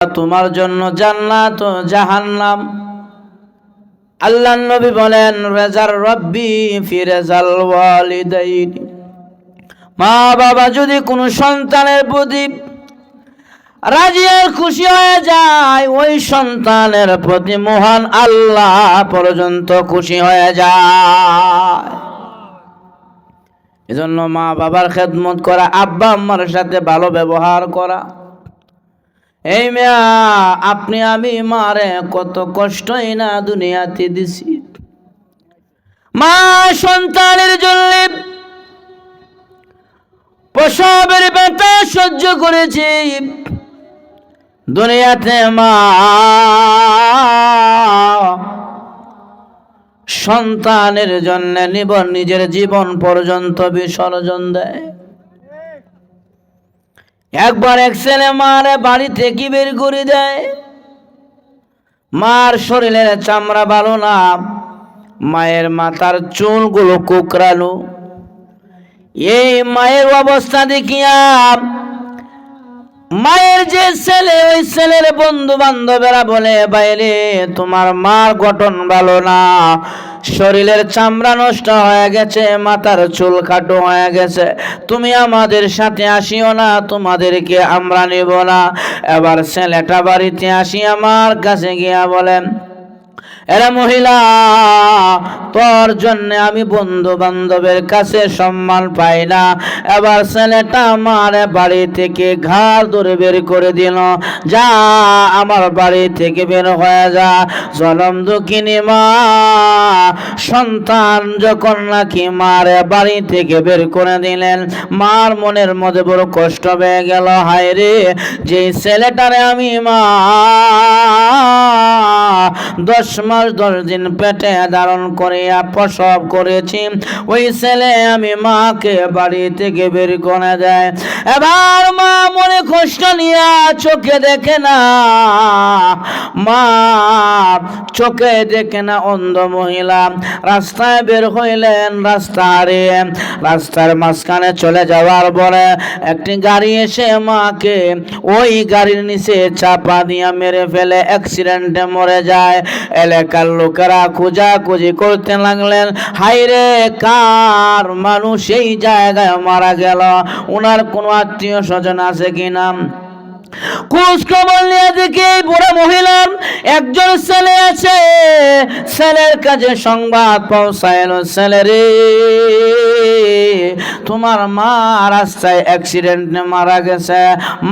তোমার জন্য জান্নাত ও জাহান্নাম। আল্লাহর নবী বলেন, রাজার রব্বি ফি রাজাল ওয়ালিদাইন। মা বাবা যদি কোনো সন্তানের প্রতি রাজি আর খুশি হয়ে যায়, ওই সন্তানের প্রতি মহান আল্লাহ পর্যন্ত খুশি হয়ে যায়। এজন্য মা বাবার খেদমত করা, আব্বা আম্মার সাথে ভালো ব্যবহার করা। এই মেয়া, আপনি আমি মারে কত কষ্টই না দুনিয়াতে দিছি। মা সন্তানের জন্য প্রসবের ব্যথা সহ্য করেছি। দুনিয়াতে মা সন্তানের জন্য নিজের জীবন পর্যন্ত বিসর্জন দেয়। একবার এক ছেলে মারে বাড়ি থেকে বের করে দেয়। মার শরীরের চামড়া ভালো না, মায়ের মাথার চুলগুলো কুকরালো। এই মায়ের অবস্থা দেখিয়া মায়ের যে ছেলে, ওই ছেলের বন্ধু বান্ধবেরা বলে, বাইরে তোমার মার গঠন ভালো না, শরীরের চামড়া নষ্ট হয়ে গেছে, মাথার চুল কাটো হয়ে গেছে, তুমি আমাদের সাথে আসিও না, তোমাদেরকে আমরা নেব না। এবার ছেলেটা বাড়িতে আসি আমার কাছে গিয়া বলেন, এরা মহিলা, তোর জন্য আমি বন্ধু বান্ধবের কাছে সম্মান পাই না। এবার ছেলেটা আমার বাড়ি থেকে ঘাড় ধরে বের করে দিল, যা আমার বাড়ি থেকে বের হয়ে যা। জনম দুঃখিনী মা সন্তান যখন নাকি মার বাড়ি থেকে বের করে দিলেন, মার মনের মধ্যে বড় কষ্ট পেয়ে গেল। হায় রে, যে ছেলেটারে আমি মা 10 মাস 10 দিন পেটে ধারণ করিয়া প্রসব করেছি, ওই ছেলে আমি মাকে বাড়ি থেকে বের করে দেয়। এবার মা মনে কষ্ট নিয়ে চোখে দেখে না, মা চোখে দেখে না, অন্ধ মহিলা রাস্তায় বের হইলেন। রাস্তার মাঝখানে চলে যাওয়ার পরে একটি গাড়ি এসে মাকে ওই গাড়ির নিচে চাপা দিয়া মেরে ফেলে, অ্যাক্সিডেন্টে মরে যায়। এলাকার লোকেরা খোঁজাখুঁজি করতে লাগলেন, হাইরে কার মানুষ এই জায়গায় মারা গেল, ওনার কোনো আত্মীয় স্বজন আছে কিনা। খোঁজ খবর নিয়ে দেখি বুড়া মহিলা একজন ছেলে আছে। ছেলের কাছে সংবাদ পৌঁছাইল, ছেলে রে, তোমার মা রাস্তায় অ্যাক্সিডেন্টে মারা গেছে,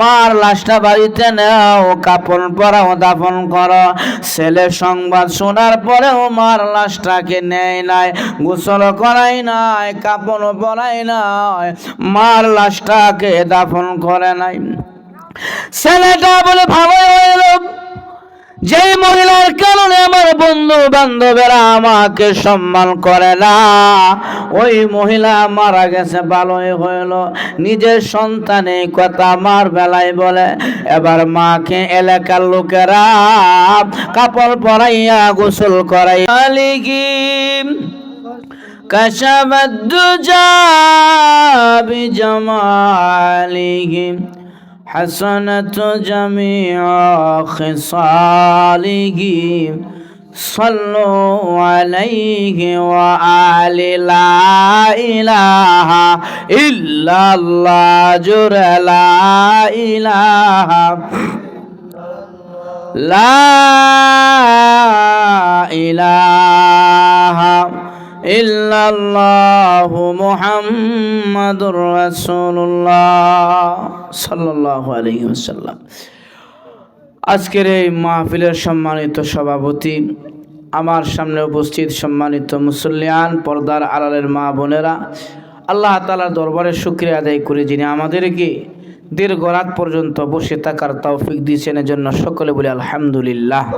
মার লাশটা বাড়িতে নেও, কাপড় পরাও, দাফন করো। ছেলে সংবাদ শোনার পরেও মার লাশটাকে নেয় নাই, গোসল করাই নাই, কাপড় পরাই নাই, মার লাশটাকে দাফন করে নাই। ছেলেটা বলে ভাবা হইল, যে মহিলার কারণে আমার বন্ধু বান্ধবেরা আমাকে সম্মান করে না, ওই মহিলা মারা গেছে, ভালোই হইল। নিজের সন্তানে কথা আমার বেলায় বলে। এবার মাকে এলাকার লোকেরা কাপড় পরাইয়া গোসল করাই আলিগি কাশাবাদ দুজা বিজামালিহি حسنت جميع خصاله صلوا عليه وآل لا إله إلا الله جر لا إله لا إله ইল্লাল্লাহু মুহাম্মাদুর রাসূলুল্লাহ সাল্লাল্লাহু আলাইহি ওয়াসাল্লাম। আজকের এই মাহফিলের সম্মানিত সভাপতি, আমার সামনে উপস্থিত সম্মানিত মুসল্লিয়ান, পর্দার আড়ালের মা বোনেরা, আল্লাহ তাআলার দরবারে শুকরিয়া আদায় করি, যিনি আমাদেরকে দীর্ঘ রাত পর্যন্ত বসে থাকার তৌফিক দিয়েছেন। এজন্য সকলে বলি আলহামদুলিল্লাহ।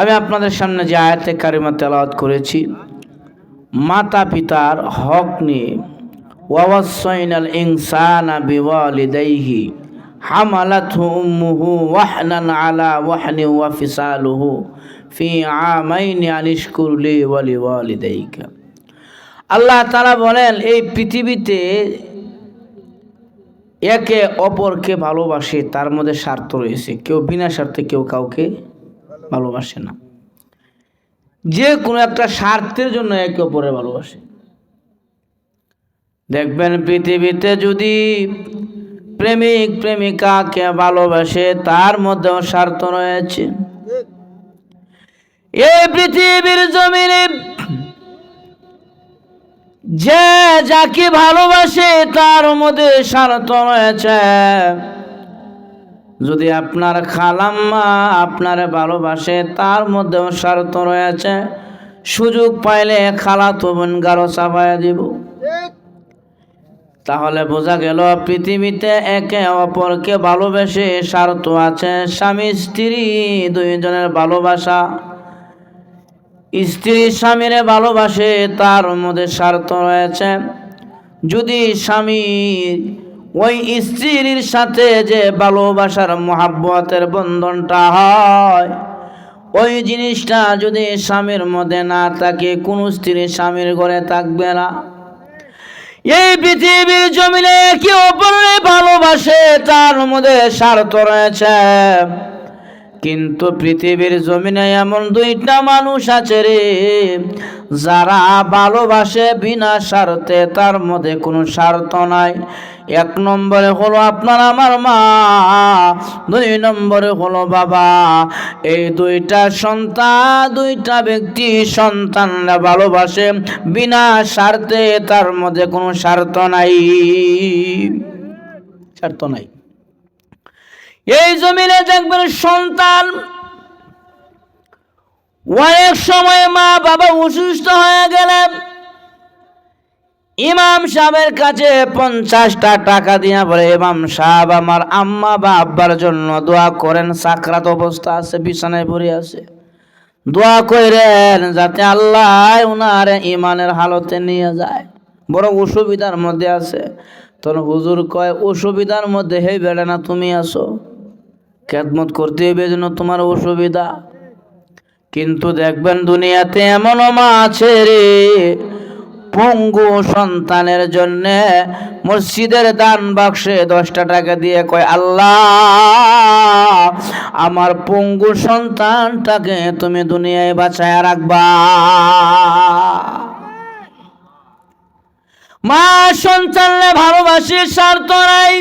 আমি আপনাদের সামনে যে আয়াতে কারিমা তেলাওয়াত করেছি, মাতা পিতার হক নিয়ে, ওয়াসাইনাল ইনসানা বিওয়ালিদাইহি হামালাতহু উম্মুহু ওয়াহনান আলা ওয়াহনি ওয়া ফিসালুহু ফি আমাইনি আনিশকুর লি ওয়া লিওয়ালিদাইকা। আল্লাহ তাআলা বলেন, এই পৃথিবীতে একে অপরকে ভালোবাসে, তার মধ্যে স্বার্থ রয়েছে। কেউ বিনা স্বার্থে কেউ কাউকে ভালোবাসে না, যে কোনো একটা স্বার্থের জন্য একে অপরে ভালোবাসে। দেখবেন পৃথিবীতে যদি প্রেমিক প্রেমিকাকে ভালোবাসে, তার মধ্যেও স্বার্থ রয়েছে। এই পৃথিবীর জমিনে যে যাকে ভালোবাসে তার মধ্যে স্বার্থ রয়েছে। যদি আপনার খালাম্মা আপনার ভালোবাসে, তার মধ্যেও স্বার্থ রয়েছে। সুযোগ পাইলে খালাতো বোন গারো চাপায়া দিব। তাহলে বোঝা গেল পৃথিবীতে একে অপরকে ভালোবেসে স্বার্থ আছে। স্বামী স্ত্রী দুইজনের ভালোবাসা, স্ত্রী স্বামীরে ভালোবাসে, তার মধ্যে স্বার্থ রয়েছে। যদি স্বামী ওই স্ত্রীর সাথে যে ভালোবাসার মহাব্বতের বন্ধনটা হয়, ওই জিনিসটা যদি স্বামীর মধ্যে না থাকে, কোন স্ত্রী স্বামীর ঘরে থাকবে না। এই পৃথিবীর জমিনে কি অপরে ভালোবাসে, তার মধ্যে স্বার্থ রয়েছে। কিন্তু পৃথিবীর জমিনে এমন দুইটা মানুষ আছে রে, যারা ভালোবাসে বিনা স্বার্থে, তার মধ্যে কোনো স্বার্থ নাই। এক নম্বরে হলো আপনার আমার মা, দুই নম্বরে হলো বাবা। এই দুইটা সন্তান, দুইটা ব্যক্তি সন্তানরা ভালোবাসে বিনা স্বার্থে, তার মধ্যে কোনো স্বার্থ নাই, স্বার্থ নাই। এই জমিনে দেখবেন সন্তান অনেক সময় মা বাবা অসুস্থ হয়ে গেলে ইমাম সাহেবের কাছে 50টা টাকা দিয়া বলে, ইমাম সাহেব আমার আম্মা বা আব্বার জন্য দোয়া করেন, সাকরাত অবস্থা আছে, বিছানায় পড়ে আছে, দোয়া করেন যাতে আল্লাহ উনার ইমানের হালতে নিয়ে যায়, বড় অসুবিধার মধ্যে আছে। তখন হুজুর কয়, অসুবিধার মধ্যে হে বেড়ে না তুমি আসো, খেদমত করতে হবে যেন তোমার অসুবিধা। কিন্তু দেখবেন দুনিয়াতে এমনও মা আছে রে, পঙ্গু সন্তানের জন্য মসজিদের দান বাক্সে 10টা টাকা দিয়ে কয়, আল্লাহ আমার পঙ্গু সন্তানটাকে তুমি দুনিয়ায় বাঁচায় রাখবা। মা সন্তানকে ভালোবাসে, স্বার্থ নাই,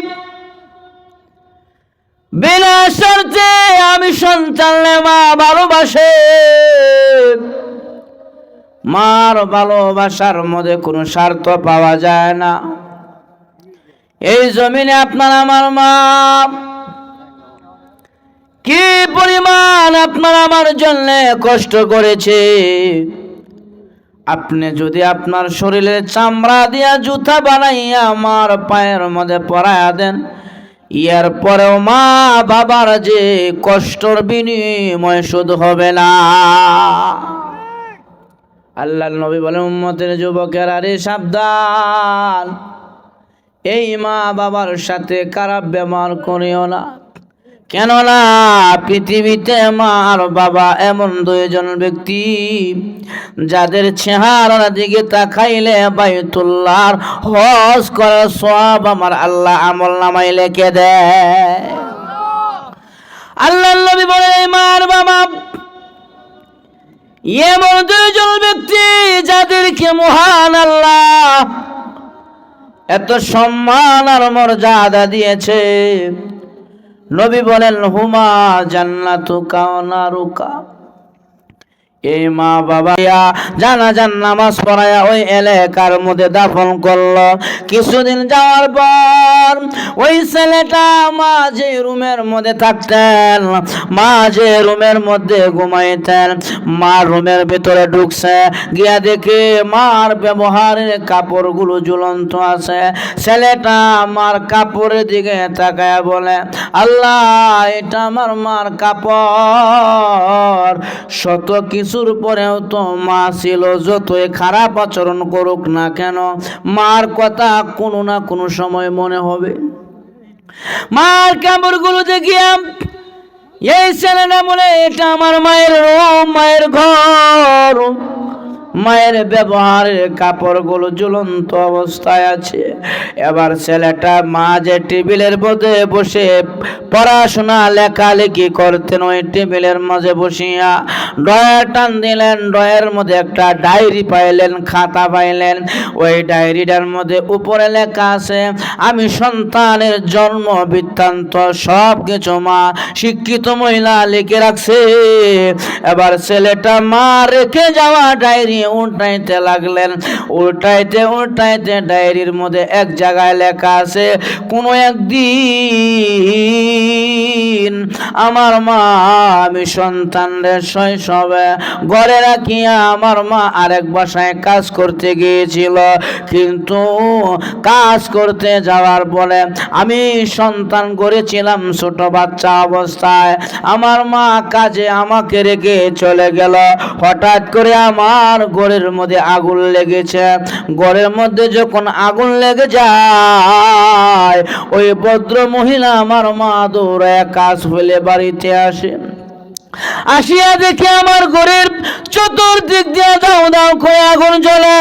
বিনা স্বার্থে আমি সন্তানকে মা ভালোবাসে। মার ভালোবাসার মধ্যে কোনো স্বার্থ পাওয়া যায় না। এই জমিনে আপনার আমার মা কি পরিমাণ আপনার আমার জন্য কষ্ট করেছে। আপনি যদি আপনার শরীরের চামড়া দিয়া জুতা বানাইয়া আমার পায়ের মধ্যে পরাইয়া দেন, এর পরেও মা বাবার যে কষ্টর বিনিময় শোধ হবে না। আল্লাহর নবী বলেন, উম্মতের যুবকেরা রে সাবধান, এই মা বাবার সাথে খারাপ ব্যবহার করিও না। কেননা পৃথিবীতে মা আর বাবা এমন দুইজন ব্যক্তি, যাদের চেহারার দিকে তাকাইলে বাইতুল্লাহর হজ করার সওয়াব আমার আল্লাহ আমল নামায় লিখে দেয়। আল্লাহর নবী বলেন, এই মা আর বাবা এমন দুইজন ব্যক্তি, যাদেরকে মহান আল্লাহ এত সম্মান আর মর্যাদা দিয়েছে। নবী বলেন, হুমা জান্নাতুকা ওয়া নারুকা। এই মা বাবা জানাজার নামাজ পড়ায়া ওই এলাকার মধ্যে দাফন করলো। কিছুদিন যাওয়ার পর ওই ছেলেটা মা যে রুমের মধ্যে থাকতেন, মা যে রুমের মধ্যে ঘুমাইতেন, মা রুমের ভিতরে ঢুকছে, গিয়া দেখে মার ব্যবহারের কাপড়গুলো ঝুলন্ত আছে। ছেলেটা মার কাপড়ের দিকে তাকায় বলে, আল্লাহ এটা আমার মার কাপড়। শত কিছুর পরেও তো মা ছিল, যতই খারাপ আচরণ করুক না কেন মার কথা কোনো না কোনো সময় মনে হবে। মার কাপড়গুলো দেখিয়া এই ছেলেটা বলে, এটা আমার মায়ের রুম, মায়ের ঘর। মায়ের ব্যবহারের কাপড়গুলো ঝুলন্ত অবস্থায় আছে। এবার ছেলেটা মা যে টেবিলের মধ্যে বসে পড়াশোনা লেখালেখি করতেন, ওই টেবিলের মাঝে বসিয়া ড্রয়ার টান দিলেন। ড্রয়ারের মধ্যে একটা ডায়েরি পাইলেন, খাতা পাইলেন। ওই ডায়েরিটার মধ্যে উপরে লেখা আছে আমি সন্তানের জন্ম বৃত্তান্ত সব কিছু মা শিক্ষিত মহিলা লিখে রাখছে। এবার ছেলেটা মা রেখে যাওয়া ডায়েরি উল্টাইতে লাগলেন। উল্টাইতে ডায়েরির মধ্যে এক জায়গায় লেখা আছে কোনো একদিন আমার মা আমি সন্তানদের শৈশবে ঘরে রাখিয়া আমার মা আরেক বাসায় কাজ করতে গিয়েছিল, কিন্তু কাজ করতে যাওয়ার পরে আমি সন্তান গড়েছিলাম ছোট বাচ্চা অবস্থায়। আমার মা কাজে আমাকে রেখে চলে গেল। হঠাৎ করে আমার ঘরের মধ্যে আগুন লেগেছে। ঘরের মধ্যে যখন আগুন লেগে যায়, ওই ভদ্র মহিলা আমার মা দৌড়ায় কাজ ফেলে বাড়িতে আসে। আসিয়া দেখে আমার ঘরের চতুর্দিক দিয়ে দাও দাও করে আগুন জ্বলে।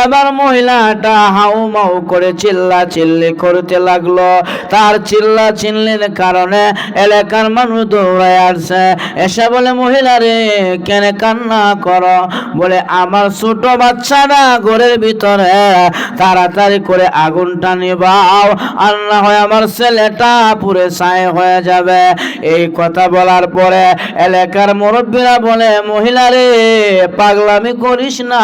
এবার মহিলাটা হাউ মাউ করে চিল্লা চিল্লি করতে লাগলো। তার চিল্লা চিল্লির কারণে এলাকার মানুষ দৌড়ায় আসছে। এসে বলে মহিলা রে কেন কান্না করো? বলে আমার ছোট বাচ্চারা ঘরের ভিতরে, তাড়াতাড়ি করে আগুনটা নিভাও, আর না হয় আমার ছেলেটা পুরে ছাই হয়ে যাবে। এই কথা বলার পরে এলাকার মুরব্বীরা বলে মহিলা রে পাগলামি করিস না,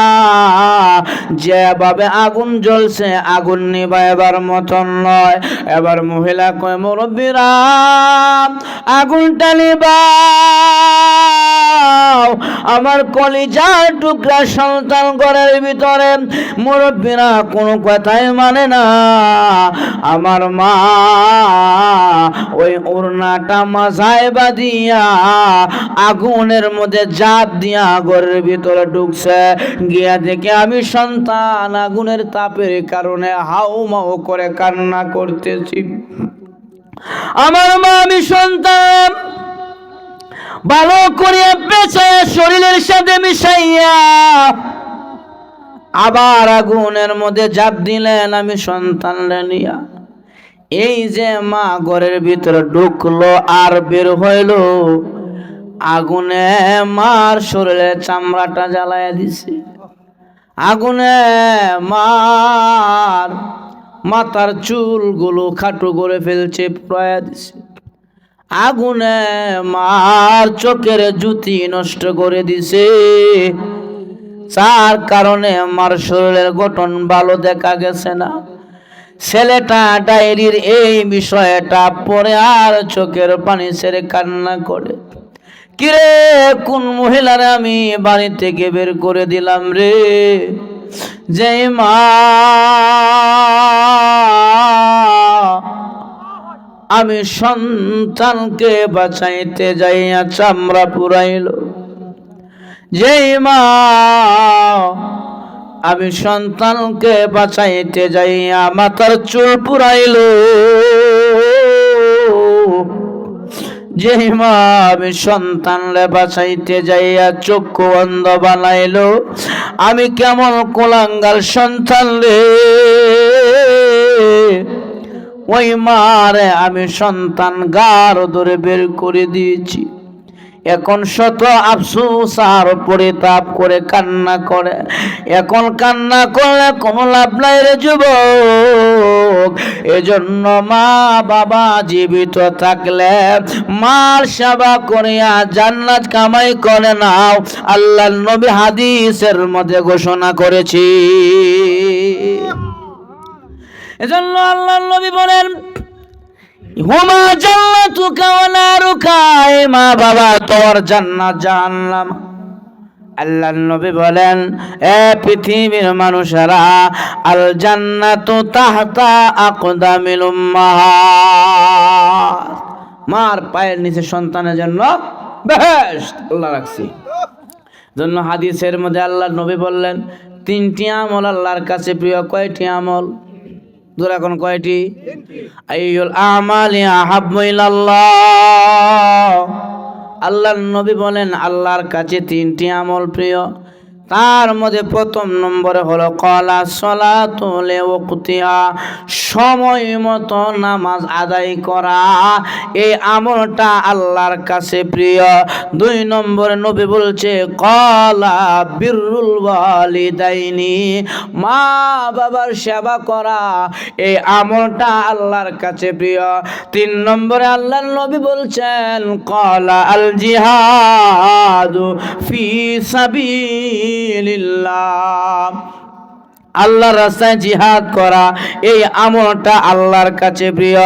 যেভাবে আগুন জ্বলছে আগুন নিভাইবার মতন নয়। এবার মহিলা কয় মুরব্বীরা আগুনটা নিভাও, আমার কলিজার টুকরা সন্তান ঘরের ভিতরে। মুরব্বীরা কোনো কথাই মানে না। আমার মা ওই ওড়নাটা মাথায় বাঁধিয়া আগুনের মধ্যে জাপ দিয়া ঘরের ভিতরে ঢুকছে। গিয়া দেখে আমি সন্তান আগুনের তাপের কারণে হাউ মাউ করে কান্না করতেছি। আমার মা আমি সন্তান ভালো করে পেঁচে শরীরের সাথে মিশাইয়া আবার আগুনের মধ্যে জাপ দিলেন আমি সন্তানরা নিয়া। এই যে মা ঘরের ভিতরে ঢুকলো আর বের হইল, আগুনে মার শরীরের চামড়াটা জ্বালাইয়া দিছে। আগুনে মার মাথার চুলগুলো খাটো করে ফেলছে, পুরাইয়া দিছে। আগুনে মার চোখের জ্যোতি নষ্ট করে দিছে। যার কারণে মার শরীরের গঠন ভালো দেখা গেছে না। ছেলেটা ডায়েরির এই বিষয়টা পড়ে আর চোখের পানি ছেড়ে কান্না করে, কিরে কোন মহিলারে আমি বাড়ি থেকে বের করে দিলাম রে, যে মা আমি সন্তানকে বাঁচাইতে যাইয়া চামড়া পুরাইল, যেই মা আমি সন্তানকে বাঁচাইতে যাইয়া মাথার চুল পুরাইল, যেই মা আমি সন্তানরে বাঁচাইতে যাইয়া চক্ষু অন্ধ বানাইল, আমি কেমন কোলাঙ্গাল সন্তান রে। ওই মারে আমি সন্তান গার ধরে বের করে দিয়েছি। এখন শত আফসোস আর পরিতাপ করে কান্না করে। এখন কান্না করলে কোনো লাভ নাই রে যুবক। এজন্য মা বাবা জীবিত থাকলে মার সেবা করিয়া জান্নাত কামাই করে নাও, আল্লাহর নবী হাদিসের মধ্যে ঘোষণা করেছি। এজন্য আল্লাহর নবী বলেন হুমা জান্নাতুকা ওয়া নারুকা, মা বাবা তোর জান্নাত জাহান্নাম। আল্লাহর নবী বলেন এ পৃথিবীর মানুষেরা, আল জান্নাতু তাহতা আকদামিল উম্মাহাত, মার পায়ের নিচে সন্তানের জন্য বেহেশত আল্লাহ রাখছি। জন্য হাদিসের মধ্যে আল্লাহর নবী বললেন তিনটি আমল আল্লাহর কাছে প্রিয়। কয়টি আমল? এখন কয়টি? আইয়ুল আমালি আহাব্বু ইলাল্লাহ, আল্লাহর নবী বলেন আল্লাহর কাছে তিনটি আমল প্রিয়, তার মধ্যে প্রথম নম্বরে হলো কলা সলাতু লিওয়াক্তিহা, সময় মতো নামাজ আদায় করা। এই আমলটা আল্লাহর কাছে প্রিয়। দুই নম্বরে নবী বলছে কলা বিররুল ওয়ালিদাইনি, মা বাবার সেবা করা। এই আমলটা আল্লাহর কাছে প্রিয়। তিন নম্বরে আল্লাহর নবী বলছেন কলা আল জিহাদু ফি সাবিলিল্লাহ, আল্লাহর রাস্তায় জিহাদ করা। এই আমলটা আল্লাহর কাছে প্রিয়।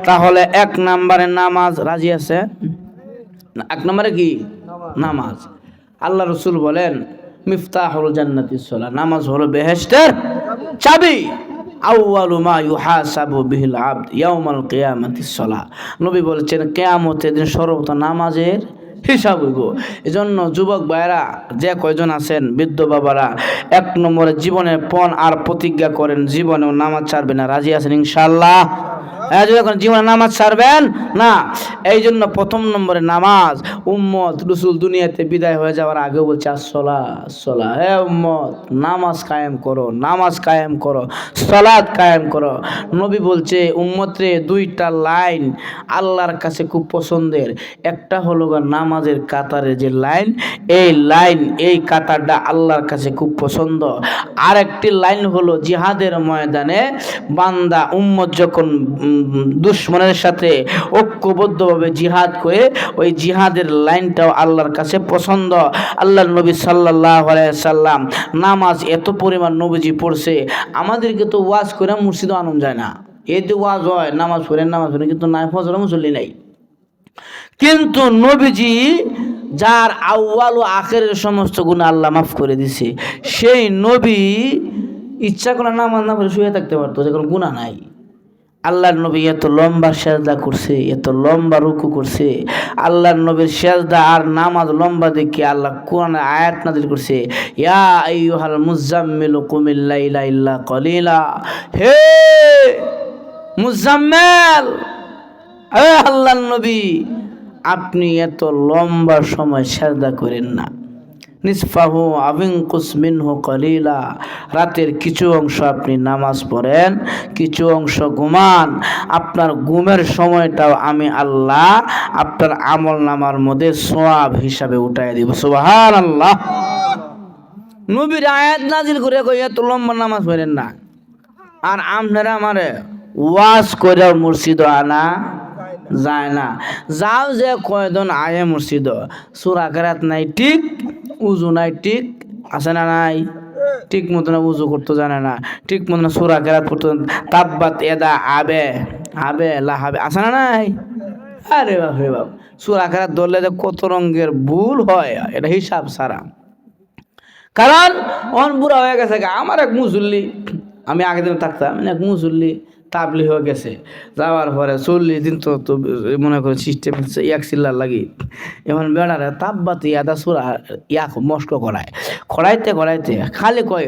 তাহলে এক নম্বরে নামাজ, রাজি আছে? এক নম্বরে কি? নামাজ। আল্লাহ রাসূল বলেন মিফতাহুল জান্নাতিস সালাহ, নামাজ হলো বেহেশতের চাবি। আউয়ালু মা ইউহাসাবু বিহিল আবদ ইয়াউমাল কিয়ামাতিস সালাহ, নবী বলেছেন কিয়ামতের দিন সর্বপ্রথম নামাজের হিসাব হইব। এজন্য যুবক ভাইরা যে কয়জন আছেন, বৃদ্ধ বাবারা, এক নম্বরে জীবনে পণ আর প্রতিজ্ঞা করেন জীবনেও নামাজ ছাড়বেন না। রাজি আছেন ইনশাআল্লাহ? জীবনে নামাজ ছাড়বেন না। এই জন্য প্রথম নম্বরে নামাজ। উম্মত রসুল দুনিয়াতে বিদায় হয়ে যাওয়ার আগে বলছে আসসালাহ আসসালাহ, হে উম্মত নামাজ কায়েম করো, নামাজ কায়েম করো, সালাত কায়েম করো। নবী বলছে উম্মত রে দুইটা লাইন আল্লাহর কাছে খুব পছন্দের। একটা হলো নামাজের কাতারে যে লাইন, এই লাইন এই কাতারটা আল্লাহর কাছে খুব পছন্দ। আর একটি লাইন হলো জিহাদের ময়দানে বান্দা উম্মত যখন দুশমনের সাথে ঐক্যবদ্ধভাবে জিহাদ করে, ওই জিহাদের লাইনটাও আল্লাহর কাছে পছন্দ। আল্লাহর নবী সাল্লাল্লাহু আলাইহি সাল্লাম নামাজ এত পরিমাণ নবীজি পড়ছে, আমাদেরকে তো ওয়াজ করে মসজিদে আনন্দ যায় না। এই যে ওয়াজ হয় নামাজ পড়েন নামাজ পড়েন, কিন্তু নাই ফজর মুসল্লি নাই। কিন্তু নবীজি যার আউয়াল ও আখেরের সমস্ত গুনাহ আল্লাহ মাফ করে দিছে, সেই নবী ইচ্ছা করে নামাজ না পড়ে শুয়ে থাকতে পারতো, যে কোনো গুনাহ নাই। আল্লাহর নবী এত লম্বা সেজদা করছে, এত লম্বা রুকু করছে। আল্লাহর নবীর সেজদা আর নামাজ লম্বা দেখে আল্লাহ কোরআনে আয়াত নাযিল করছে, ইয়া আইয়ুহাল মুজাম্মিলু কুমিল লাইলা ইল্লা কলিলা, হে মুজাম্মিল, হে আল্লাহর নবী আপনি এত লম্বা সময় সেজদা করেন না। নিসফাহু আবিনকুস মিনহু কলিলা, রাতের কিছু অংশ আপনি নামাজ পড়েন, কিছু অংশ ঘুমান। আপনার ঘুমের সময়টাও আমি আল্লাহ আপনার আমল নামার মধ্যে সওয়াব হিসাবে উঠাই দিব। সুবহানাল্লাহ। নবীর আয়াত নাজিল করে কই এত লম্বা নামাজ পড়েন না, আর আপনারা আমারে ওয়াজ করে মুর্শিদ আনা যায় না। যাও যে কয়জন আয়ে মুর্শিদ, সূরা কেরাত নাই ঠিক, উজু নাই ঠিক, আছে না নাই? ঠিক মতো না উজু করতে জানে না, ঠিক মতো না সূরা কেরাত পড়তে, তাব্বাত ইয়াদা আবে আবে লাহাবে, আছে না নাই? আরে বাপ রে বাপ, সূরা কেরাত ধরলে যে কত রঙের ভুল হয়, এটা হিসাব ছাড়া। কারণ অন বুড়া হয়ে গেছে। আমার এক মুসল্লি, আমি আগের দিন থাকতাম, এক মুসল্লি তাবলি হয়ে গেছে, যাওয়ার পরে 40 দিন তো মনে করে সিস্টেম এক চিল্লার লাগি। এখন বেড়ারে তাব্বাতি আদা সুরা মস্ক খড়াইতে খালি কয়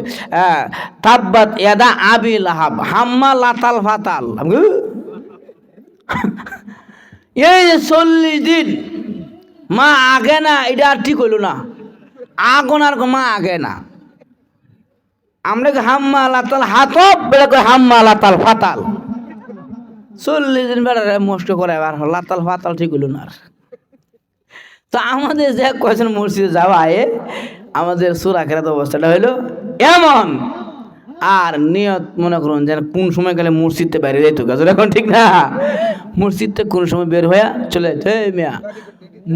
তাব্বাত এদা আবি লাহাব হাম্মা লাতাল ফাতাল। এই যে 40 দিন মা আগে না, এটা আর ঠিক হইল না। আগুন আর মা আগে না, আমরা হাম্মা লাতাল হাতব বেড়া কয় হাম্মা লাতাল ফাতাল। 40 দিন বেড়ারে মস্ত করে আর লাতাল ফাতাল ঠিক হইল না। তো আমাদের যে কয়েকজন মসজিদে যাওয়া আমাদের সূরা কেরাত অবস্থাটা হইলো এমন। আর নিয়ত মনে করুন যেন কোন সময় গেলে মসজিদে বাইরে যাইতো, এখন ঠিক না? মসজিদে কোন সময় বের হইয়া চলে যাইতো। মিয়া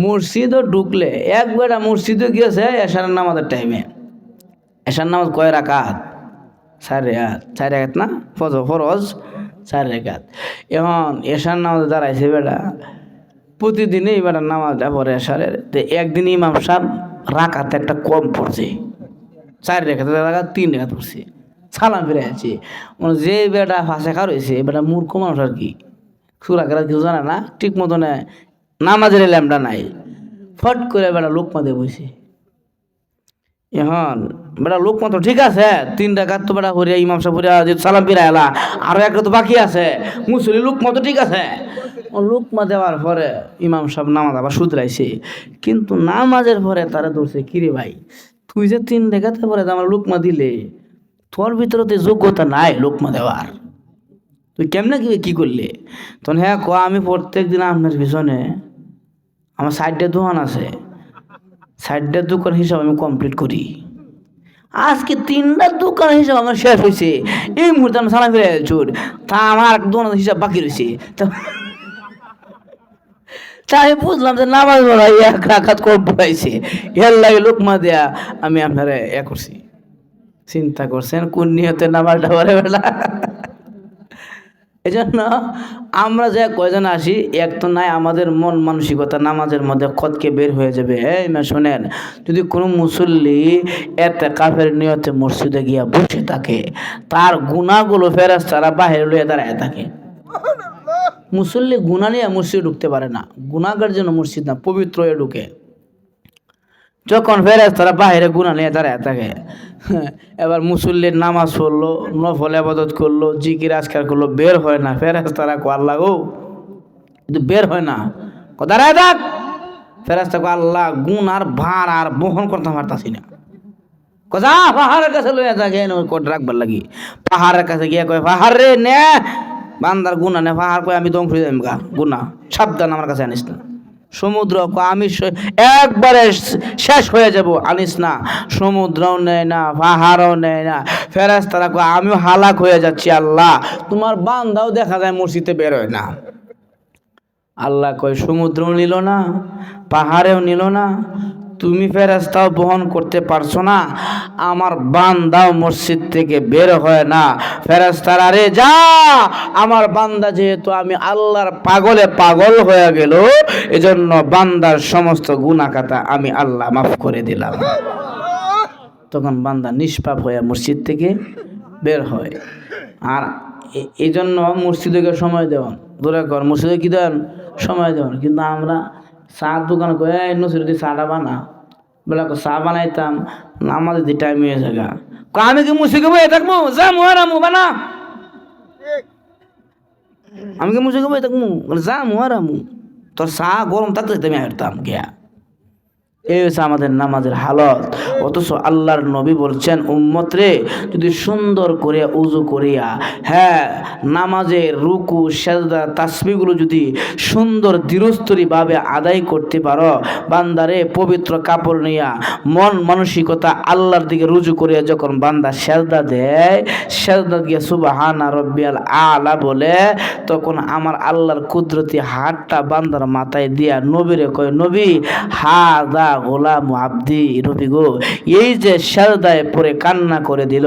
মসজিদও ঢুকলে একবার মসজিদে গিয়েছে এশার নামাজের টাইমে। এশার নামাজ কয় রাকাত? 4 রাকাত। 4 রাকাত না? ফরজ 4 রাকাত। এখন এশার নামাজে দাঁড়াইছে বেটা, প্রতিদিনই বেটা নামাজটা পড়ে এশারের। তো একদিন ইমাম সাহেব রাকাত একটা কম পড়ছে, 4 রাকাত 3 রাকাত পড়ছে, সালাম ফিরে আছে। যে বেটা ফাঁসে খার হয়েছে, বেটা মূর্খ মানুষ আর কি, সূরা কেরাত কিছু জানে না, ঠিক মতনে নামাজের ল্যাম্পটা নাই, ফট করে বেটা লোকমা দিয়ে বসে। এখন বেটা লোক মাত্র ঠিক আছে 3 রাকাত তো বেটা হরিয়া ইমাম সাহেব হরিয়া যে সালাম ফিরা এলা আরো একটা তো বাকি আছে মুসলি লোক মতো ঠিক আছে লোকমা দেওয়ার পরে ইমাম সাহেব নামাজ আবার শুধরাইছে কিন্তু নামাজের পরে তারা ধরছে কিরে ভাই তুই যে 3 রাকাতের পরে আমার লোকমা দিলে তোর ভিতরে তো যোগ্যতা নাই লোকমা দেওয়ার তুই কেমনে কি করলে তখন হ্যাঁ ক আমি প্রত্যেক দিন আপনার পিছনে আমার সাইডে দোকান আছে সাইডের দোকান হিসাব আমি কমপ্লিট করি আজকে 3টা দোকান হিসাব আমার শেষ হয়েছে এই মুহূর্তে আমি সালাম ফিরে চুর তা আমার দোকান হিসাব বাকি রয়েছে তাই বুঝলাম যে নামাজ পড়াই 1 রাকাত কম পড়াইছে এর লাগে লোকমা দেয়া আমি আপনারা করছি চিন্তা করছেন কোন নিয়তে নামাজটা পড়ে বেলা এই জন্য আমরা যে কয়জন আসি এক তো নাই আমাদের মন মানসিকতা নামাজের মধ্যে খতকে বের হয়ে যাবে এই না শোনেন যদি কোনো মুসল্লি এতে কাফের নিয়তে মসজিদে গিয়া বসে থাকে তার গুনাহগুলো ফেরেশতারা বাহির লইয়া দাঁড়ায় থাকে মুসল্লি গুনাহ নিয়ে মসজিদে ঢুকতে পারে না গুনাহগার জন্য মসজিদ না পবিত্র হয়ে ঢুকে যখন ফেরেশতারা বাইরে গুনাহ নিয়ে দাঁড়ায় থাকে এবার মুসল্লির নামাজ পড়লো নফল ইবাদত করলো জিকির আজকার করলো বের হয় না ফেরেশতারা কো আল্লাহ গো কিন্তু বের হয় না দাঁড়ায় থাক ফেরেশতা কো আল্লাহ গুনার ভার আর বহন করতে পারতাছি না যা পাহাড়ের কাছে লইয়া থাকে কোট রাখবার লাগি পাহাড়ের কাছে গিয়ে কয় পাহাড় রে নে বান্দার গুনাহ নে পাহাড় কয় আমি দম ফিরে যাইম গা গুনাহ সাবধান আমার কাছে আনিস না সমুদ্র আমি একবারে শেষ হয়ে যাব আনিস না সমুদ্রও নেয় না পাহাড়ও নেয় না ফেরেশতারা কয় আমিও হালাক হয়ে যাচ্ছি আল্লাহ তোমার বান্দাও দেখা যায় মসজিদে বের হয় না আল্লাহ কয় সমুদ্রও নিল না পাহাড়েও নিল না তুমি ফেরেশতাও বহন করতে পারছো না আমার বান্দাও মসজিদ থেকে বের হয় না ফেরেশতারা রে যা আমার বান্দা যেহেতু আমি আল্লাহর পাগলে পাগল হয়ে গেল এজন্য বান্দার সমস্ত গুনাহ খাতা আমি আল্লাহ মাফ করে দিলাম তখন বান্দা নিষ্পাপ হয়ে মসজিদ থেকে বের হয় আর এই জন্য মসজিদে সময় দেওয়ান দূরে কর মসজিদে কি দেন সময় দেওয়ান কিন্তু আমরা চার দোকানে কয়ে নসিরুদ্দি চাটা বানা বলে চা বানাইতাম আমাদের যে টাইম হয়ে জায়গা আমি কি মুসিকে বই থাকবো যা মুহারামু বানা আমি কি মুসিকে বই থাকবো যা মুহারামু তোর চা গরম থাকতে আমি হাঁটতাম গিয়া এই হচ্ছে আমাদের নামাজের হালত অথচ আল্লাহর নবী বলছেন উম্মত রে যদি সুন্দর করে উজু করিয়া হ্যাঁ নামাজের রুকু সেজদা তাসবিহগুলো যদি সুন্দর দৃঢ়স্থিরভাবে আদায় করতে পারো বান্দারে পবিত্র কাপড় নিয়া মন মানসিকতা আল্লাহর দিকে রুজু করিয়া যখন বান্দা সেজদা দেয় সেজদা দিয়ে সুবহানা রাব্বিয়াল আলা বলে তখন আমার আল্লাহর কুদরতি হাতটা বান্দার মাথায় দিয়া নবীরে কয় নবী হাদা গোলাম আব্দি রবি গো এই যে সেজদায় পড়ে কান্না করে দিল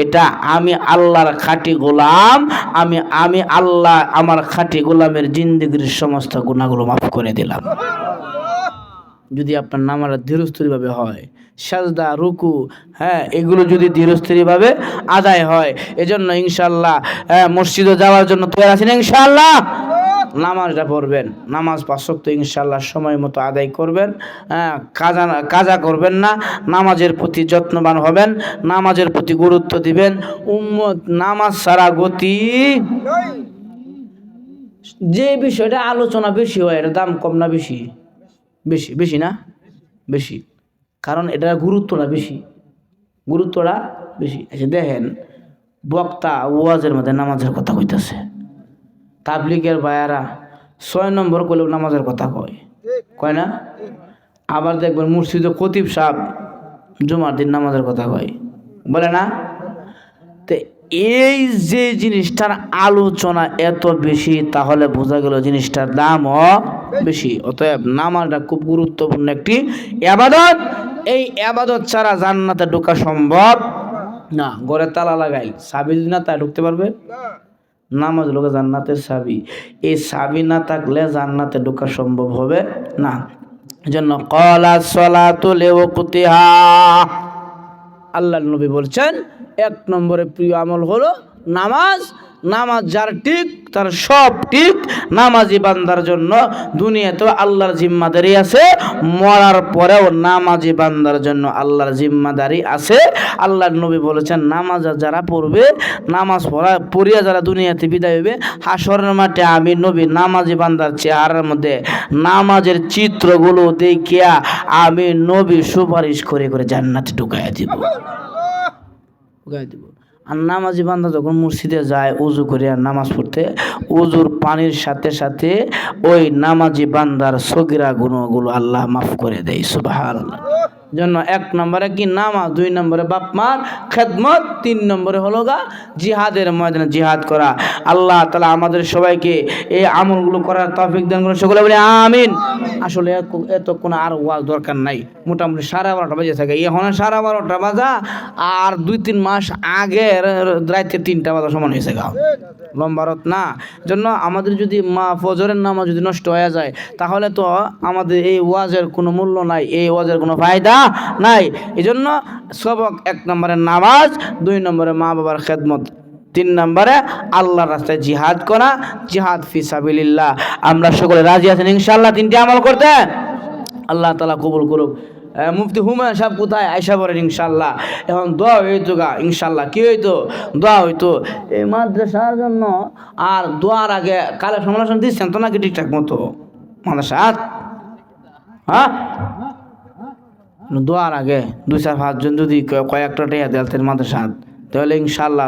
এটা আমি আল্লাহর খাঁটি গোলাম আমি আল্লাহ আমার খাঁটি গোলামের জিন্দেগির সমস্ত গুনাহগুলো মাফ করে দিলাম যদি আপনার নামাজটা ধীরস্থিরভাবে হয় সাজদা রুকু হ্যাঁ এগুলো যদি ধীরস্থিরভাবে আদায় হয় এজন্য ইনশাআল্লাহ মসজিদে যাওয়ার জন্য তৈরি আছেন ইনশাআল্লাহ নামাজটা পড়বেন নামাজ 5 ওয়াক্ত ইনশাআল্লাহ সময় মতো আদায় করবেন কাজা করবেন না নামাজের প্রতি যত্নবান হবেন নামাজের প্রতি গুরুত্ব দিবেন উম্মত নামাজ ছাড়া গতি যে বিষয়টা আলোচনা বেশি হয় এর দাম কম না বেশি বেশি বেশি না বেশি কারণ এটা গুরুত্বটা বেশি আচ্ছা দেখেন বক্তা ওয়াজের মধ্যে নামাজের কথা কইতেছে তাবলিগের ভাইয়ারা 6 নম্বর কইলেও নামাজের কথা কয় না আবার দেখবেন মসজিদে খতিব সাহেব জুমার দিন নামাজের কথা কয় বলে না তো এই যে জিনিসটার আলোচনা এত বেশি তাহলে বোঝা গেল জিনিসটার দামও বেশি অতএব নামাজটা খুব গুরুত্বপূর্ণ একটি ইবাদত এই ইবাদত ছাড়া জান্নাতে ঢোকা সম্ভব না ঘরে তালা লাগাই চাবি না তা ঢুকতে পারবে নামাজ লোকে জান্নাতের চাবি এই চাবি না থাকলে জান্নাতে ঢোকা সম্ভব হবে না এজন্য ক্বালা সলাতু লিওয়াক্তিহা আল্লাহর নবী বলছেন 1 নম্বরে প্রিয় আমল হলো নামাজ নামাজ যার ঠিক তার সব ঠিক। নামাজি বান্দার জন্য দুনিয়াতেও আল্লাহর জিম্মাদারি আছে, মরার পরেও নামাজি বান্দার জন্য আল্লাহর জিম্মাদারি আছে। আল্লাহর নবী বলেছেন, নামাজ যারা পড়বে, নামাজ পড়িয়া যারা দুনিয়াতে বিদায় হইবে, হাসরের মাঠে আমি নবী নামাজি বান্দার চেহারার মধ্যে নামাজের চিত্রগুলো দেখিয়া আমি নবী সুপারিশ করে করে জান্নাতে ঢুকাইয়া দিব। আর নামাজি বান্দা যখন মসজিদে যায় উজু করে আর নামাজ পড়তে, উজুর পানির সাথে সাথে ওই নামাজি বান্দার সগীরা গুনাহগুলো আল্লাহ মাফ করে দেয়। সুবহানাল্লাহ। জন্য 1 নম্বরে কি নামাজ, 2 নম্বরে বাপ মার খেদমত, 3 নম্বরে হলো জিহাদের ময়দানে জিহাদ করা। আল্লাহ তাআলা আমাদের সবাইকে এই আমলগুলো করার তৌফিক দান করুন, সকলে বলি আমিন। আসলে এত কোনো আর ওয়াজ দরকার নাই, মোটামুটি 12:30 বাজে থাকে, এখন 12:30 বাজা আর 2-3 মাস আগের রাতে 3টা বাজা সমান হয়েছে গা, লম্বারত না। জন্য আমাদের যদি ফজরের নামাজ যদি নষ্ট হয়ে যায় তাহলে তো আমাদের এই ওয়াজের কোনো মূল্য নাই, এই ওয়াজের কোনো ফায়দা নাই। এই জন্য সবক 1 নম্বরে নামাজ, 2 নম্বরে মা বাবার খেদমত, 3 নম্বরে আল্লাহর রাস্তায় জিহাদ করা, জিহাদ ফি সাবিলিল্লাহ। আমরা সকলে রাজি আছেন ইনশাআল্লাহ 3টি আমল করতে? আল্লাহ তাআলা কবুল করুক। মুফতি হুমায়ুন সাহেব কোথায়? আয়সা বলেন ইনশাআল্লাহ। এখন দোয়া হইতো ইনশাআল্লাহ। কি হইতো? দোয়া হইতো এই মাদ্রাসার জন্য। আর দোয়ার আগে কালে সমালোচনা দিচ্ছেন তো নাকি ঠিকঠাক মতো মাদ্রাসা? হ্যাঁ, দোয়ার আগে 2-4-5 জন যদি কয়েকটা টেয়া দেন মাদ্রাসা, তাহলে ইনশাআল্লাহ